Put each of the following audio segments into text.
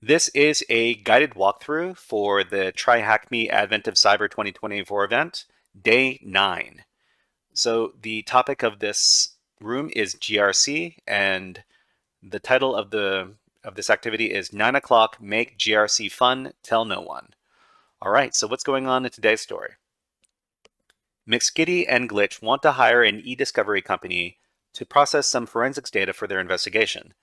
This is a guided walkthrough for the TryHackMe Advent of Cyber 2024 event, day 9. So the topic of this room is GRC, and the title of this activity is 9 o'clock, make GRC fun, tell no one. All right, so what's going on in today's story? McSkitty and Glitch want to hire an e-discovery company to process some forensics data for their investigation.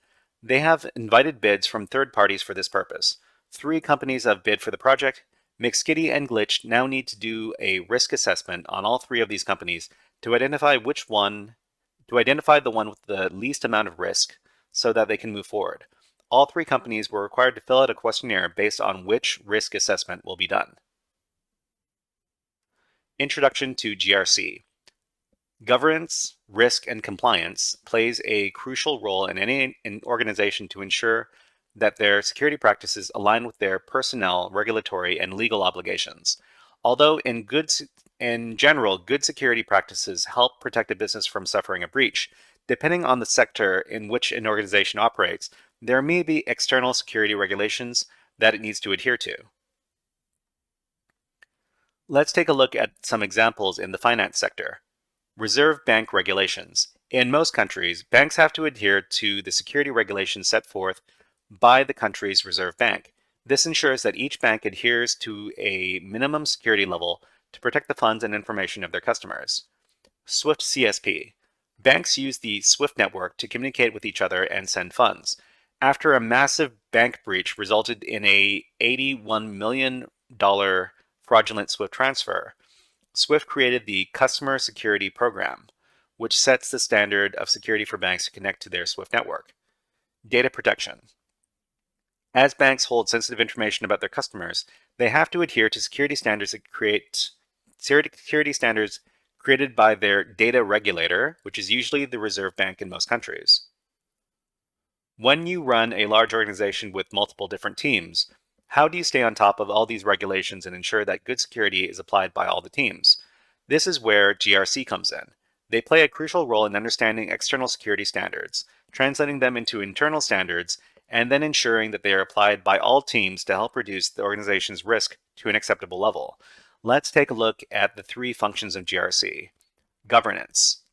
They have invited bids from third parties for this purpose. 3 companies have bid for the project. McSkitty and Glitch now need to do a risk assessment on all 3 of these companies to identify the one with the least amount of risk so that they can move forward. All 3 companies were required to fill out a questionnaire based on which risk assessment will be done. Introduction to GRC. Governance, risk, and compliance plays a crucial role in any organization to ensure that their security practices align with their personnel, regulatory, and legal obligations. Although in general, good security practices help protect a business from suffering a breach, depending on the sector in which an organization operates, there may be external security regulations that it needs to adhere to. Let's take a look at some examples in the finance sector. Reserve bank regulations. In most countries, banks have to adhere to the security regulations set forth by the country's reserve bank. This ensures that each bank adheres to a minimum security level to protect the funds and information of their customers. SWIFT CSP. Banks use the SWIFT network to communicate with each other and send funds. After a massive bank breach resulted in a $81 million fraudulent SWIFT transfer, SWIFT created the Customer Security Program, which sets the standard of security for banks to connect to their SWIFT network. Data protection. As banks hold sensitive information about their customers, they have to adhere to security standards created by their data regulator, which is usually the Reserve Bank in most countries. When you run a large organization with multiple different teams, how do you stay on top of all these regulations and ensure that good security is applied by all the teams? This is where GRC comes in. They play a crucial role in understanding external security standards, translating them into internal standards, and then ensuring that they are applied by all teams to help reduce the organization's risk to an acceptable level. Let's take a look at the 3 functions of GRC. Governance.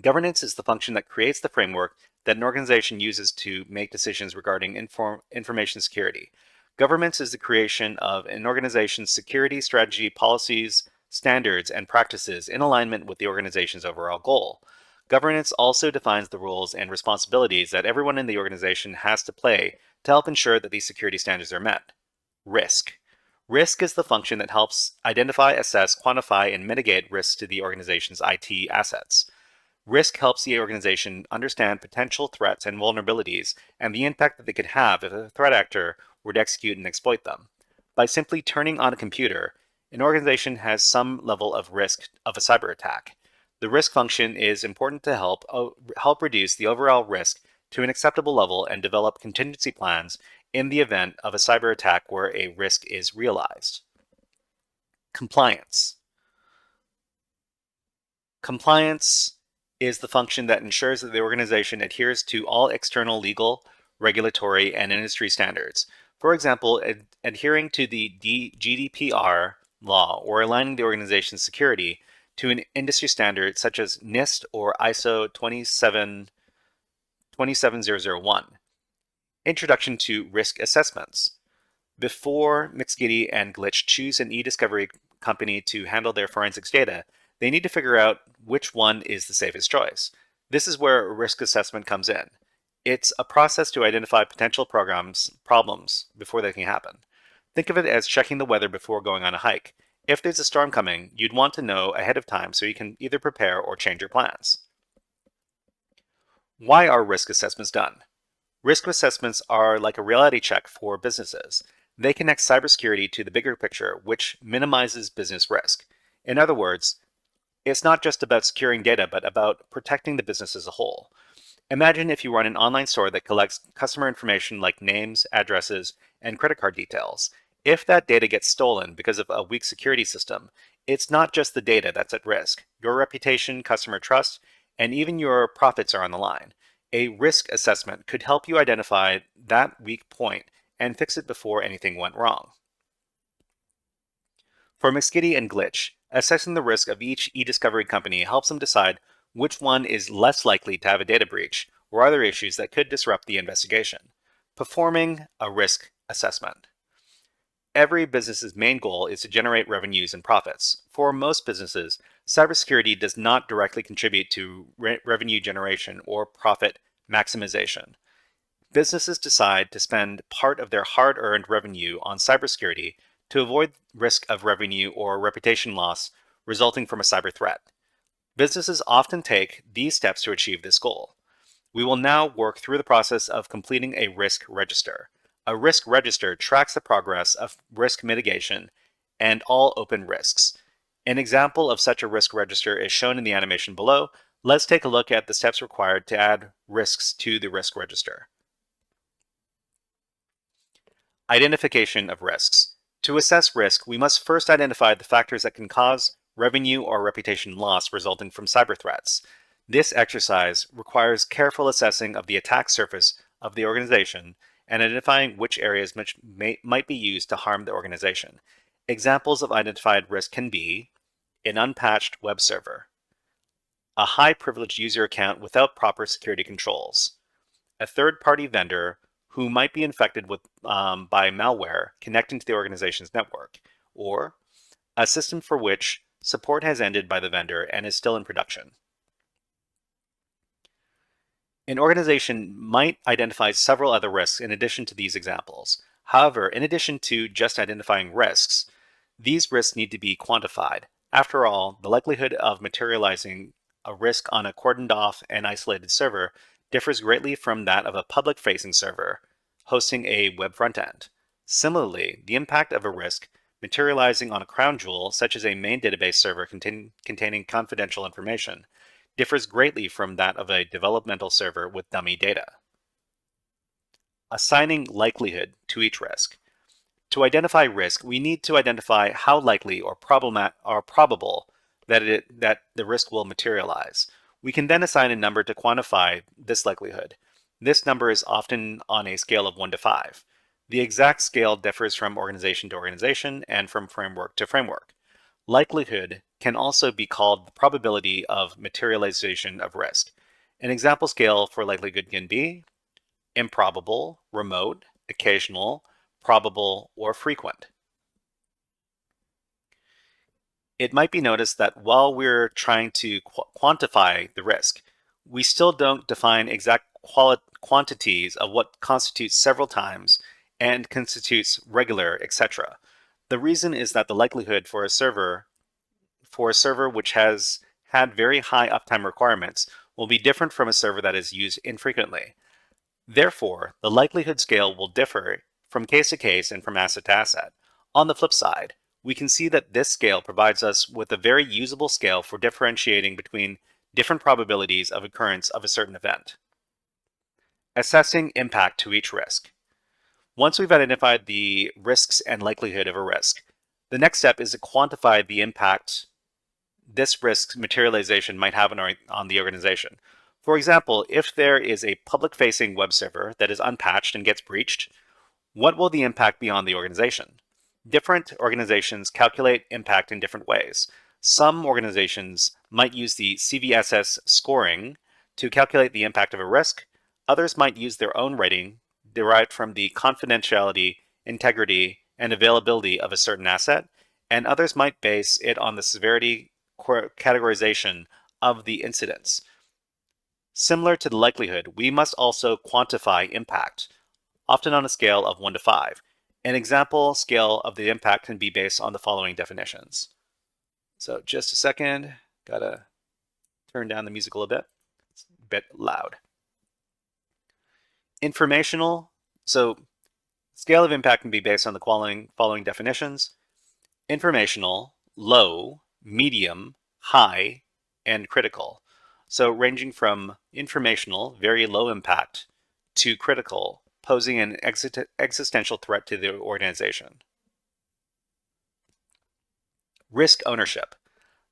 Governance is the function that creates the framework that an organization uses to make decisions regarding information security. Governance is the creation of an organization's security strategy, policies, standards, and practices in alignment with the organization's overall goal. Governance also defines the roles and responsibilities that everyone in the organization has to play to help ensure that these security standards are met. Risk. Risk is the function that helps identify, assess, quantify, and mitigate risks to the organization's IT assets. Risk helps the organization understand potential threats and vulnerabilities and the impact that they could have if a threat actor were to execute and exploit them. By simply turning on a computer, an organization has some level of risk of a cyber attack. The risk function is important to help reduce the overall risk to an acceptable level and develop contingency plans in the event of a cyber attack where a risk is realized. Compliance. Compliance is the function that ensures that the organization adheres to all external legal, regulatory, and industry standards. For example, adhering to the GDPR law or aligning the organization's security to an industry standard such as NIST or ISO 27001. Introduction to risk assessments. Before McSkitty and Glitch choose an e-discovery company to handle their forensics data, they need to figure out which one is the safest choice. This is where a risk assessment comes in. It's a process to identify potential problems before they can happen. Think of it as checking the weather before going on a hike. If there's a storm coming, you'd want to know ahead of time so you can either prepare or change your plans. Why are risk assessments done? Risk assessments are like a reality check for businesses. They connect cybersecurity to the bigger picture, which minimizes business risk. In other words, it's not just about securing data, but about protecting the business as a whole. Imagine if you run an online store that collects customer information like names, addresses, and credit card details. If that data gets stolen because of a weak security system, it's not just the data that's at risk. Your reputation, customer trust, and even your profits are on the line. A risk assessment could help you identify that weak point and fix it before anything went wrong. For Mixkitty and Glitch, assessing the risk of each e-discovery company helps them decide which one is less likely to have a data breach or other issues that could disrupt the investigation. Performing a risk assessment. Every business's main goal is to generate revenues and profits. For most businesses, cybersecurity does not directly contribute to revenue generation or profit maximization. Businesses decide to spend part of their hard-earned revenue on cybersecurity to avoid risk of revenue or reputation loss resulting from a cyber threat. Businesses often take these steps to achieve this goal. We will now work through the process of completing a risk register. A risk register tracks the progress of risk mitigation and all open risks. An example of such a risk register is shown in the animation below. Let's take a look at the steps required to add risks to the risk register. Identification of risks. To assess risk, we must first identify the factors that can cause revenue or reputation loss resulting from cyber threats. This exercise requires careful assessing of the attack surface of the organization and identifying which areas might be used to harm the organization. Examples of identified risk can be an unpatched web server, a high-privileged user account without proper security controls, a third-party vendor who might be infected by malware connecting to the organization's network, or a system for which support has ended by the vendor and is still in production. An organization might identify several other risks in addition to these examples. However, in addition to just identifying risks, these risks need to be quantified. After all, the likelihood of materializing a risk on a cordoned off and isolated server differs greatly from that of a public-facing server hosting a web front end. Similarly, the impact of a risk materializing on a crown jewel, such as a main database server containing confidential information, differs greatly from that of a developmental server with dummy data. Assigning likelihood to each risk. To identify risk, we need to identify how likely or probable that the risk will materialize. We can then assign a number to quantify this likelihood. This number is often on a scale of 1 to 5. The exact scale differs from organization to organization and from framework to framework. Likelihood can also be called the probability of materialization of risk. An example scale for likelihood can be improbable, remote, occasional, probable, or frequent. It might be noticed that while we're trying to quantify the risk, we still don't define exact quantities of what constitutes several times and constitutes regular, etc. The reason is that the likelihood for a server which has had very high uptime requirements will be different from a server that is used infrequently. Therefore, the likelihood scale will differ from case to case and from asset to asset. On the flip side, we can see that this scale provides us with a very usable scale for differentiating between different probabilities of occurrence of a certain event. Assessing impact to each risk. Once we've identified the risks and likelihood of a risk, the next step is to quantify the impact this risk's materialization might have on the organization. For example, if there is a public-facing web server that is unpatched and gets breached, what will the impact be on the organization? Different organizations calculate impact in different ways. Some organizations might use the CVSS scoring to calculate the impact of a risk. Others might use their own rating derived from the confidentiality, integrity, and availability of a certain asset, and others might base it on the severity categorization of the incidents. Similar to the likelihood, we must also quantify impact, often on a scale of 1 to 5. An example scale of the impact can be based on the following definitions. So just a second, gotta turn down the music a little bit. It's a bit loud. Informational, so scale of impact can be based on the following definitions. Informational, low, medium, high, and critical. So ranging from informational, very low impact, to critical, posing an existential threat to the organization. Risk ownership.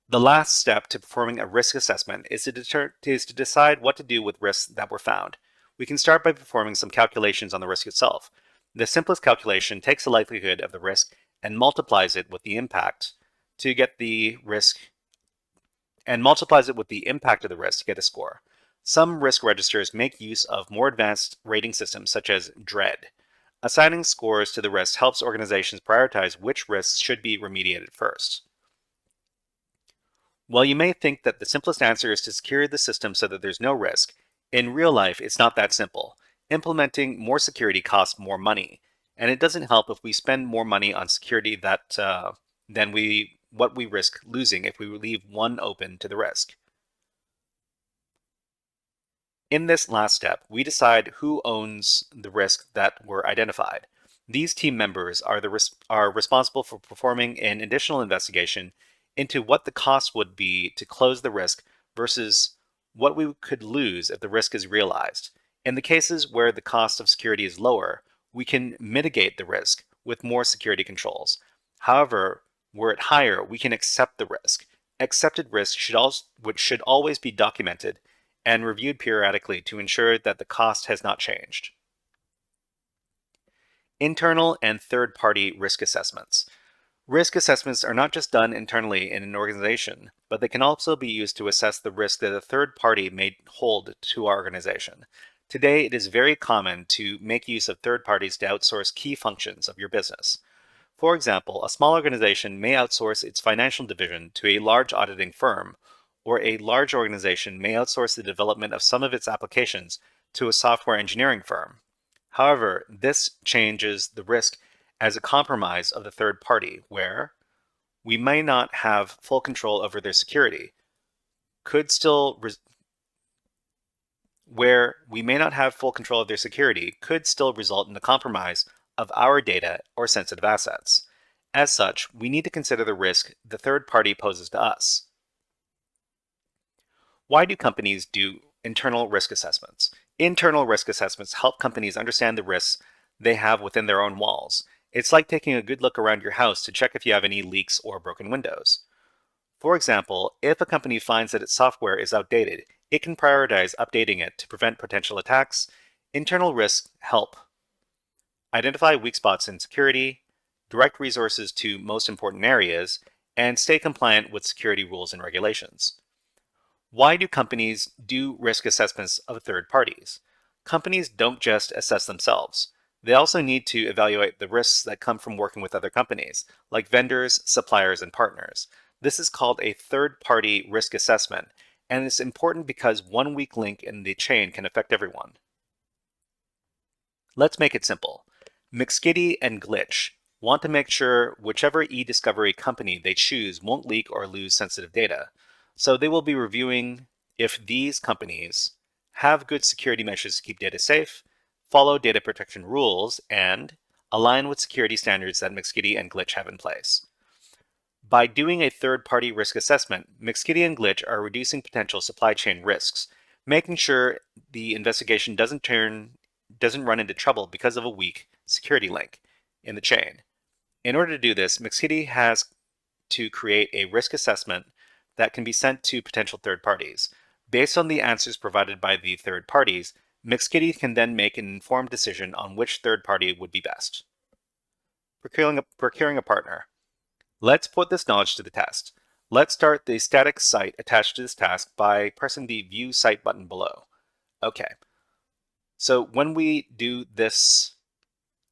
The last step to performing a risk assessment is to decide what to do with risks that were found. We can start by performing some calculations on the risk itself. The simplest calculation takes the likelihood of the risk and multiplies it with the impact to get the risk of the risk to get a score. Some risk registers make use of more advanced rating systems such as DREAD. Assigning scores to the risks helps organizations prioritize which risks should be remediated first. While you may think that the simplest answer is to secure the system so that there's no risk, in real life it's not that simple. Implementing more security costs more money, and it doesn't help if we spend more money on security than what we risk losing if we leave one open to the risk. In this last step, we decide who owns the risks that were identified. These team members are responsible for performing an additional investigation into what the cost would be to close the risk versus what we could lose if the risk is realized. In the cases where the cost of security is lower, we can mitigate the risk with more security controls. However, were it higher, we can accept the risk. Accepted risk should always be documented and reviewed periodically to ensure that the cost has not changed. Internal and third-party risk assessments. Risk assessments are not just done internally in an organization, but they can also be used to assess the risk that a third party may hold to our organization. Today, it is very common to make use of third parties to outsource key functions of your business. For example, a small organization may outsource its financial division to a large auditing firm, or a large organization may outsource the development of some of its applications to a software engineering firm. However, this changes the risk as a compromise of the third party, where we may not have full control over their security, could still result in the compromise of our data or sensitive assets. As such, we need to consider the risk the third party poses to us. Why do companies do internal risk assessments? Internal risk assessments help companies understand the risks they have within their own walls. It's like taking a good look around your house to check if you have any leaks or broken windows. For example, if a company finds that its software is outdated, it can prioritize updating it to prevent potential attacks. Internal risks help identify weak spots in security, direct resources to most important areas, and stay compliant with security rules and regulations. Why do companies do risk assessments of third parties? Companies don't just assess themselves. They also need to evaluate the risks that come from working with other companies, like vendors, suppliers, and partners. This is called a third-party risk assessment, and it's important because one weak link in the chain can affect everyone. Let's make it simple. McSkitty and Glitch want to make sure whichever e-discovery company they choose won't leak or lose sensitive data. So they will be reviewing if these companies have good security measures to keep data safe, follow data protection rules, and align with security standards that McSkitty and Glitch have in place. By doing a third-party risk assessment, McSkitty and Glitch are reducing potential supply chain risks, making sure the investigation doesn't run into trouble because of a weak security link in the chain. In order to do this, McSkitty has to create a risk assessment that can be sent to potential third parties. Based on the answers provided by the third parties, McSkitty can then make an informed decision on which third party would be best. Procuring a partner. Let's put this knowledge to the test. Let's start the static site attached to this task by pressing the View Site button below. Okay, so when we do this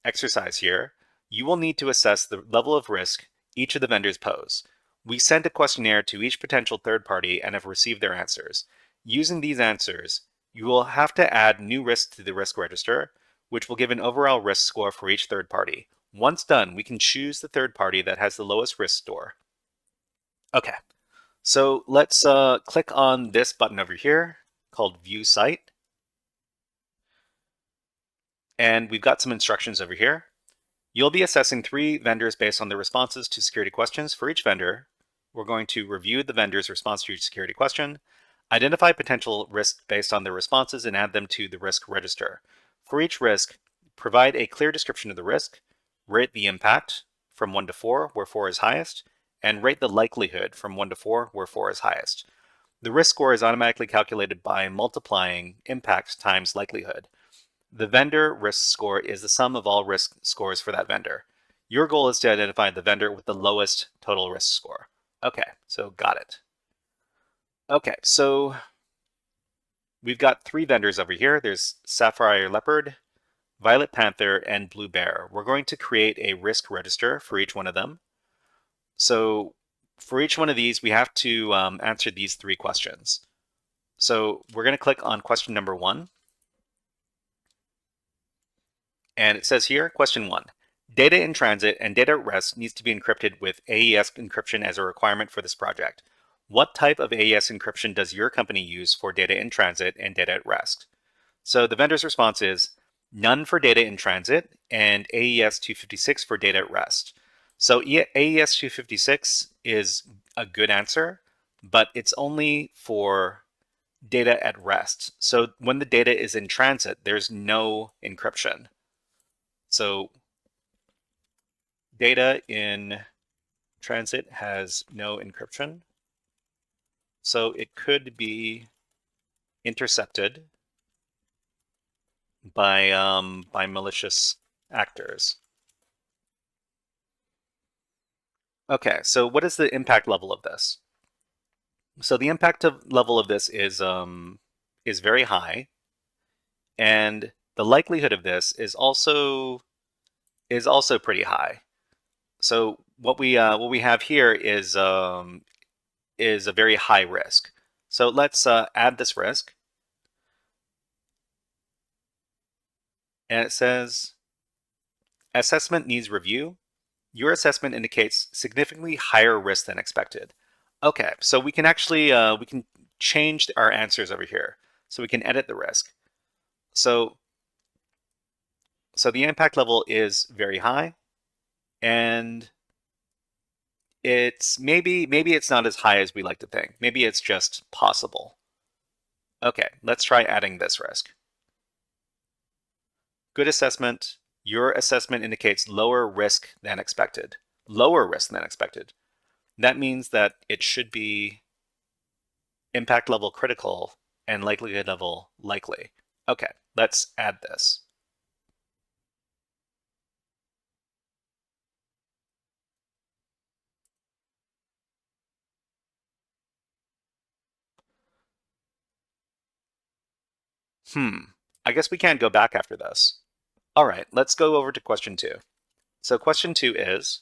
exercise here, you will need to assess the level of risk each of the vendors pose. We sent a questionnaire to each potential third party and have received their answers. Using these answers, you will have to add new risks to the risk register, which will give an overall risk score for each third party. Once done, we can choose the third party that has the lowest risk score. Okay, so let's click on this button over here called View Site. And we've got some instructions over here. You'll be assessing 3 vendors based on their responses to security questions. For each vendor, we're going to review the vendor's response to each security question, identify potential risks based on their responses, and add them to the risk register. For each risk, provide a clear description of the risk, rate the impact from 1 to 4, where 4 is highest, and rate the likelihood from 1 to 4, where 4 is highest. The risk score is automatically calculated by multiplying impact times likelihood. The vendor risk score is the sum of all risk scores for that vendor. Your goal is to identify the vendor with the lowest total risk score. Okay, so got it. Okay, so we've got 3 vendors over here. There's Sapphire Leopard, Violet Panther, and Blue Bear. We're going to create a risk register for each one of them. So for each one of these, we have to answer these 3 questions. So we're going to click on question number 1. And it says here, question 1. Data in transit and data at rest needs to be encrypted with AES encryption as a requirement for this project. What type of AES encryption does your company use for data in transit and data at rest? So the vendor's response is none for data in transit and AES 256 for data at rest. So AES 256 is a good answer, but it's only for data at rest. So when the data is in transit, there's no encryption. So data in transit has no encryption. So it could be intercepted by malicious actors. Okay, so what is the impact level of this? So the level of this is very high, and the likelihood of this is also pretty high. So what we have here is a very high risk. So let's add this risk, and it says assessment needs review. Your assessment indicates significantly higher risk than expected. Okay, so we can actually we can change our answers over here. So we can edit the risk. So the impact level is very high, and it's maybe it's not as high as we like to think. Maybe it's just possible. Okay, let's try adding this risk. Good assessment. Your assessment indicates lower risk than expected. Lower risk than expected. That means that it should be impact level critical and likelihood level likely. Okay, let's add this. I guess we can't go back after this. All right, let's go over to question 2. So question 2 is,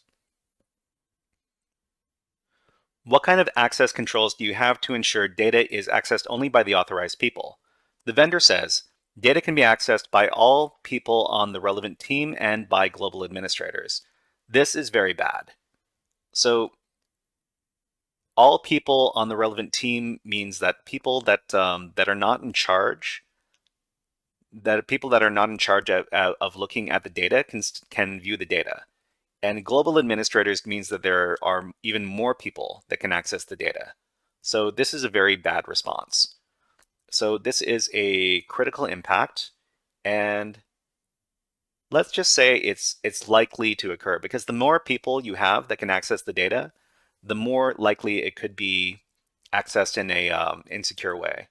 what kind of access controls do you have to ensure data is accessed only by the authorized people? The vendor says, data can be accessed by all people on the relevant team and by global administrators. This is very bad. So all people on the relevant team means that people that are not in charge, of looking at the data can view the data. And global administrators means that there are even more people that can access the data. So this is a very bad response. So this is a critical impact, and let's just say it's likely to occur, because the more people you have that can access the data, the more likely it could be accessed in a insecure way.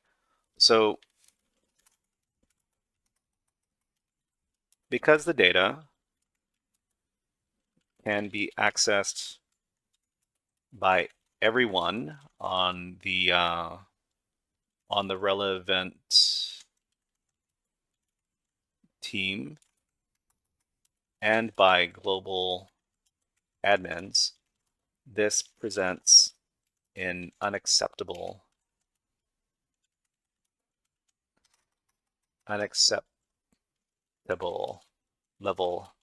So because the data can be accessed by everyone on the relevant team and by global admins, this presents an unacceptable level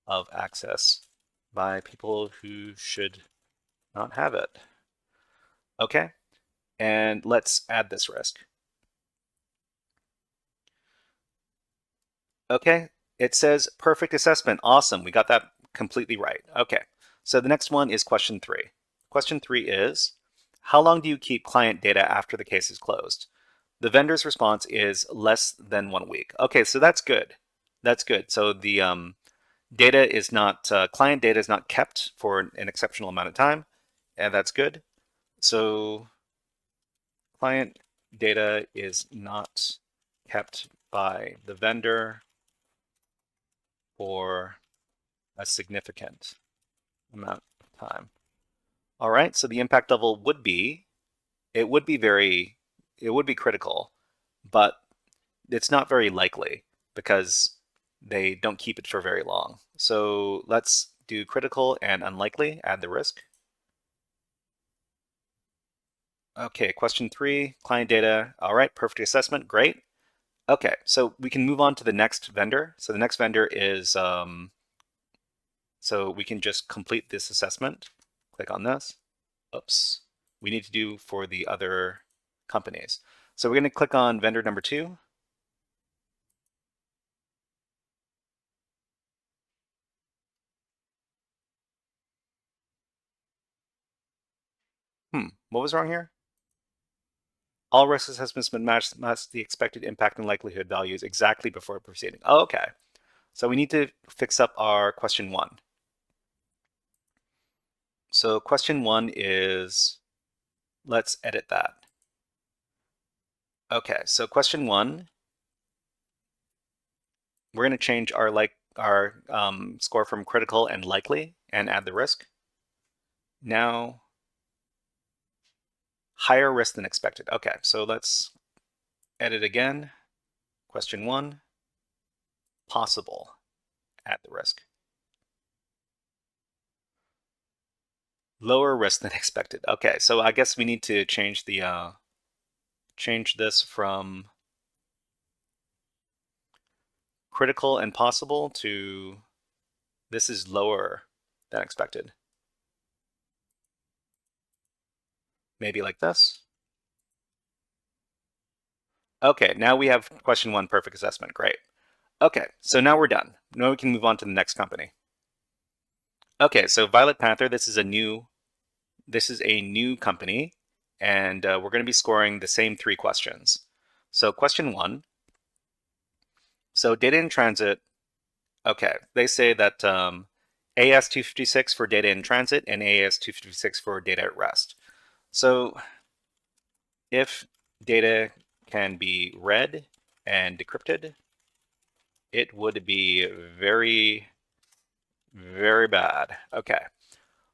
of access by people who should not have it. Okay, and let's add this risk. Okay, it says perfect assessment. Awesome, we got that completely right. Okay, so the next one is question 3. Question 3 is, how long do you keep client data after the case is closed? The vendor's response is less than 1 week. Okay, so that's good. That's good. So the client data is not kept for an exceptional amount of time, and that's good. So client data is not kept by the vendor for a significant amount of time. All right, so the impact level would be, it would be critical, but it's not very likely because they don't keep it for very long. So let's do critical and unlikely, add the risk. Okay, question 3, client data. All right, perfect assessment, great. Okay, so we can move on to the next vendor. So the next vendor is, so we can just complete this assessment. Click on this. Oops, we need to do for the other companies. So we're going to click on vendor number 2. What was wrong here? All risk assessments must the expected impact and likelihood values exactly before proceeding. Oh, okay. So we need to fix up our question 1. So question 1 is, let's edit that. Okay, so question 1, we're going to change our score from critical and likely and add the risk. Now, higher risk than expected. Okay, so let's edit again. Question 1, possible, add the risk. Lower risk than expected. Okay, so I guess we need to change the change this from critical and possible to this is lower than expected. Maybe like this. Okay, now we have question 1 perfect assessment. Great. Okay, so now we're done. Now we can move on to the next company. Okay, so Violet Panther, this is a new company, and we're going to be scoring the same 3 questions. So question 1. So data in transit. Okay, they say that AS256 for data in transit and AS256 for data at rest. So if data can be read and decrypted, it would be very, very bad. Okay,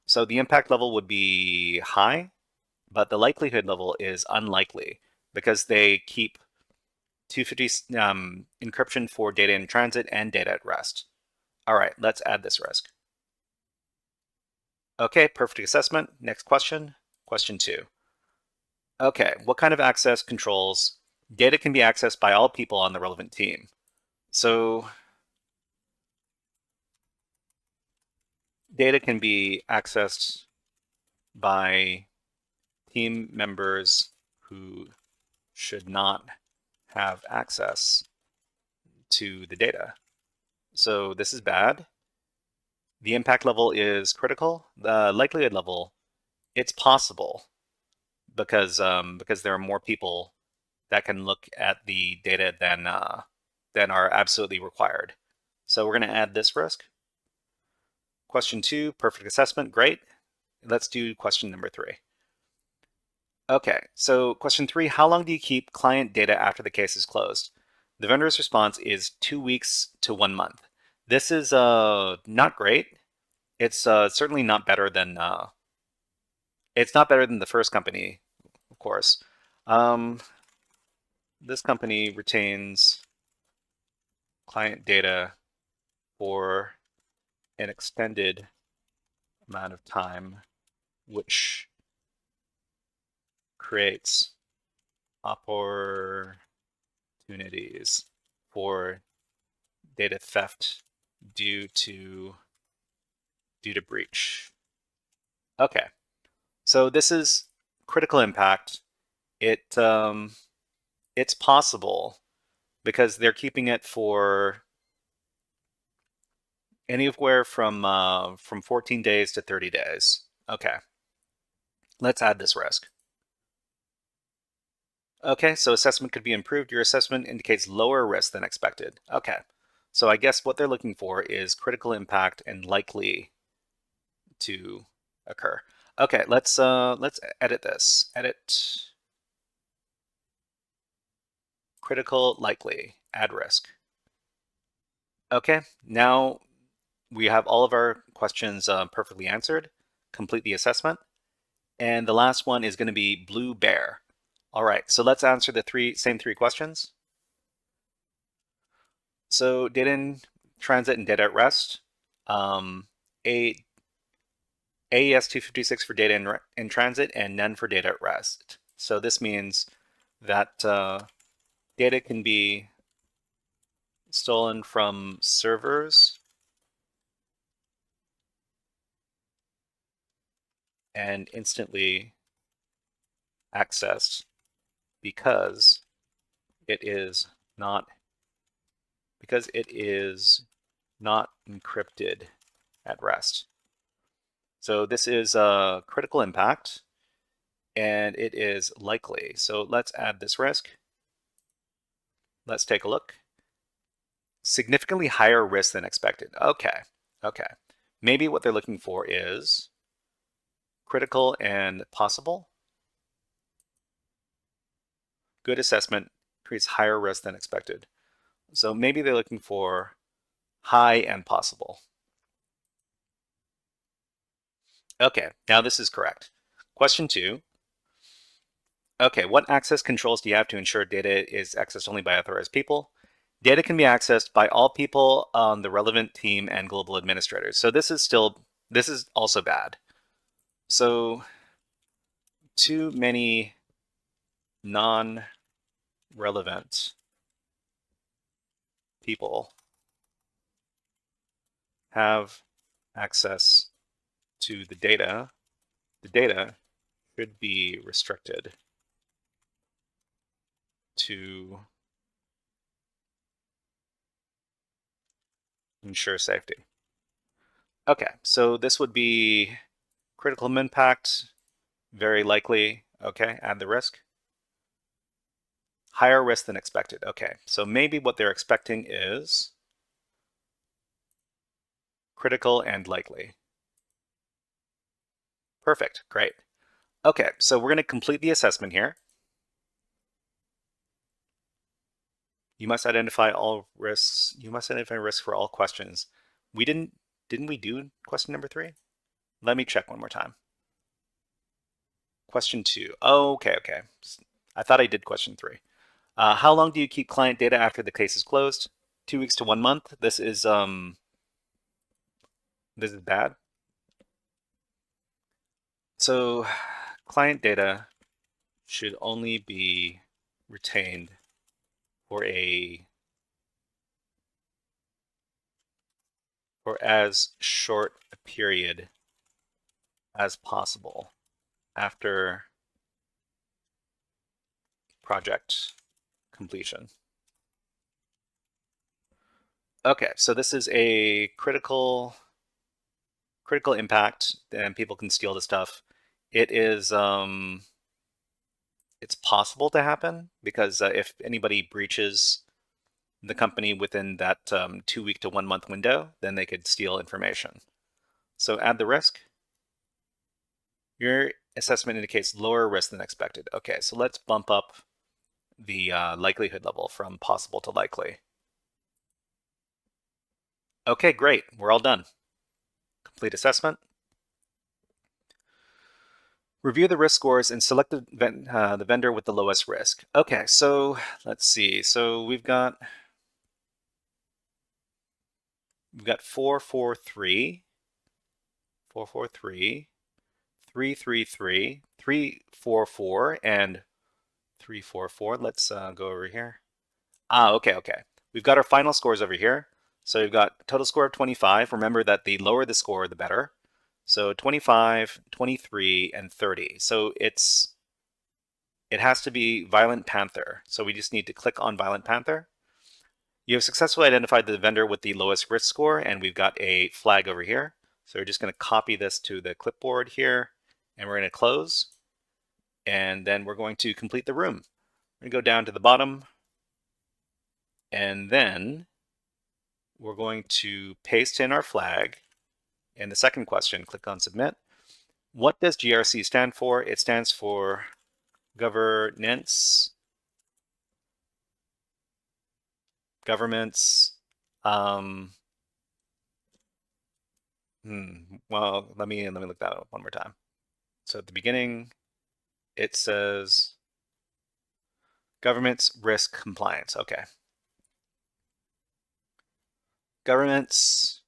so the impact level would be high, but the likelihood level is unlikely because they keep 250 encryption for data in transit and data at rest. All right, let's add this risk. Okay, perfect assessment. Next question, question 2. Okay, what kind of access controls? Data can be accessed by all people on the relevant team. So data can be accessed by team members who should not have access to the data. So this is bad. The impact level is critical. The likelihood level, it's possible because there are more people that can look at the data than are absolutely required. So we're going to add this risk. Question 2, perfect assessment, great. Let's do question number 3. Okay, so question 3, how long do you keep client data after the case is closed? The vendor's response is 2 weeks to 1 month. This is not great. It's certainly not better than the first company, of course. This company retains client data for an extended amount of time, which creates opportunities for data theft due to breach. Okay, so this is critical impact. It's possible because they're keeping it for anywhere from 14 days to 30 days. Okay, let's add this risk. Okay, so assessment could be improved. Your assessment indicates lower risk than expected. Okay, so I guess what they're looking for is critical impact and likely to occur. Okay, let's edit this. Edit critical, likely, add risk. Okay, now we have all of our questions perfectly answered. Complete the assessment. And the last one is going to be blue bear. All right, so let's answer the same three questions. So data in transit and data at rest. A AES 256 for data in transit and none for data at rest. So this means that data can be stolen from servers and instantly accessed because it is not encrypted at rest. So this is a critical impact and it is likely. So let's add this risk. Let's take a look. Significantly higher risk than expected. Okay. Maybe what they're looking for is critical and possible. Good assessment creates higher risk than expected. So maybe they're looking for high and possible. Okay, now this is correct. Question 2. Okay, what access controls do you have to ensure data is accessed only by authorized people? Data can be accessed by all people on the relevant team and global administrators. So this is also bad. So too many non-relevant people have access to the data. The data should be restricted to ensure safety. Okay, so this would be critical impact, very likely. Okay, add the risk. Higher risk than expected. Okay, so maybe what they're expecting is critical and likely. Perfect, great. Okay, so we're going to complete the assessment here. You must identify all risks. You must identify risks for all questions. Didn't we do question number 3? Let me check one more time. Question 2. Oh, okay. I thought I did question 3. How long do you keep client data after the case is closed? 2 weeks to 1 month. This is bad. So client data should only be retained for as short a period as possible after project completion. Okay, so this is a critical impact, and people can steal the stuff. It is it's possible to happen because if anybody breaches the company within that 2 week to 1 month window, then they could steal information. So add the risk. Your assessment indicates lower risk than expected. Okay, so let's bump up the likelihood level from possible to likely. Okay, great. We're all done. Complete assessment. Review the risk scores and select the vendor with the lowest risk. Okay, so let's see. So we've got 443, 443, 333, 344, and 344. Let's go over here. Okay. We've got our final scores over here. So we've got a total score of 25. Remember that the lower the score, the better. So 25, 23, and 30. So it has to be Violent Panther. So we just need to click on Violent Panther. You have successfully identified the vendor with the lowest risk score, and we've got a flag over here. So we're just going to copy this to the clipboard here, and we're going to close. And then we're going to complete the room. We're going to go down to the bottom, and then we're going to paste in our flag. And the second question, click on Submit. What does GRC stand for? It stands for governance, governments. Well, let me look that up one more time. So at the beginning, it says government's risk compliance. Okay. Government's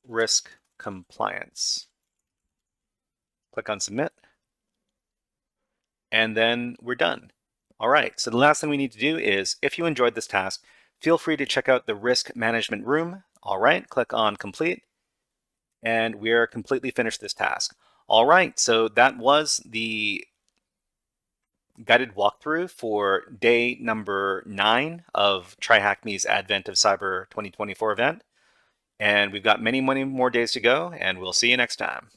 risk compliance. Click on submit. And then we're done. All right, so the last thing we need to do is, if you enjoyed this task, feel free to check out the risk management room. All right, click on complete. And we're completely finished this task. All right, so that was the guided walkthrough for day number 9 of TryHackMe's Advent of Cyber 2024 event. And we've got many, many more days to go, and we'll see you next time.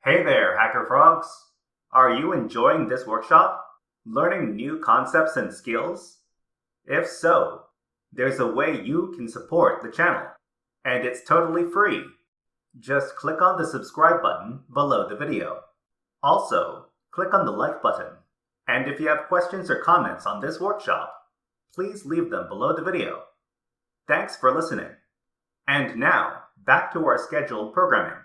Hey there, HackerFrogs! Are you enjoying this workshop? Learning new concepts and skills? If so, there's a way you can support the channel, and it's totally free. Just click on the subscribe button below the video. Also, click on the like button. And if you have questions or comments on this workshop, please leave them below the video. Thanks for listening. And now, back to our scheduled programming.